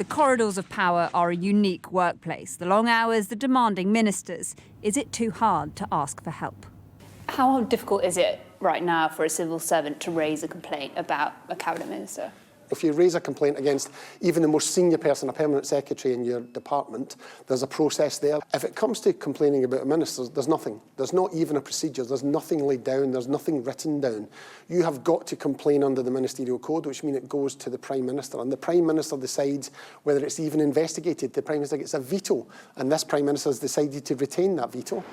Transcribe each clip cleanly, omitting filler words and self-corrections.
The corridors of power are a unique workplace. The long hours, the demanding ministers. Is it too hard to ask for help? How difficult is it right now for a civil servant to raise a complaint about a cabinet minister? If you raise a complaint against even the most senior person, a permanent secretary in your department, there's a process there. If it comes to complaining about a minister, there's nothing. There's not even a procedure. There's nothing laid down. There's nothing written down. You have got to complain under the ministerial code, which means it goes to the Prime Minister. And the Prime Minister decides whether it's even investigated. The Prime Minister gets a veto. And this Prime Minister has decided to retain that veto.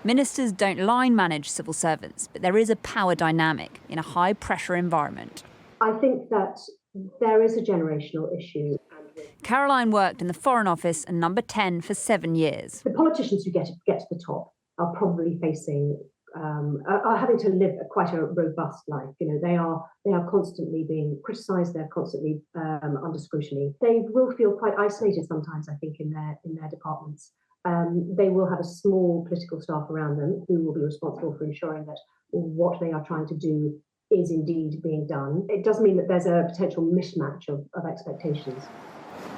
Ministers don't line manage civil servants, but there is a power dynamic in a high-pressure environment. I think that there is a generational issue. Caroline worked in the Foreign Office and Number 10 for 7 years. The politicians who get to the top are probably facing, are having to live quite a robust life. You know, they are constantly being criticised. They're constantly under scrutiny. They will feel quite isolated sometimes, I think, in their departments. They will have a small political staff around them who will be responsible for ensuring that what they are trying to do is indeed being done. It does mean that there's a potential mismatch of expectations.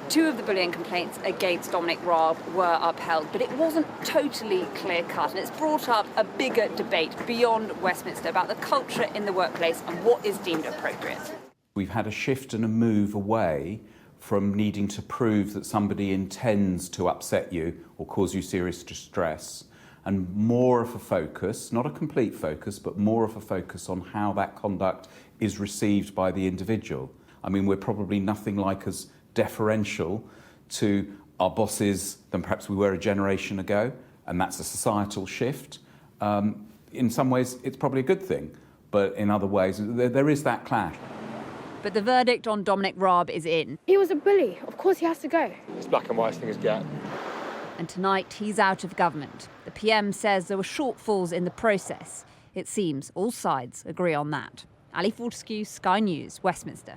2 of the bullying complaints against Dominic Raab were upheld, but it wasn't totally clear-cut, and it's brought up a bigger debate beyond Westminster about the culture in the workplace and what is deemed appropriate. We've had a shift and a move away from needing to prove that somebody intends to upset you or cause you serious distress, and more of a focus, not a complete focus, but more of a focus on how that conduct is received by the individual. I mean, we're probably nothing like as deferential to our bosses than perhaps we were a generation ago, and that's a societal shift. In some ways, it's probably a good thing, but in other ways, there is that clash. But the verdict on Dominic Raab is in. He was a bully. Of course he has to go. It's black and white as things get. And tonight, he's out of government. The PM says there were shortfalls in the process. It seems all sides agree on that. Ali Fortescue, Sky News, Westminster.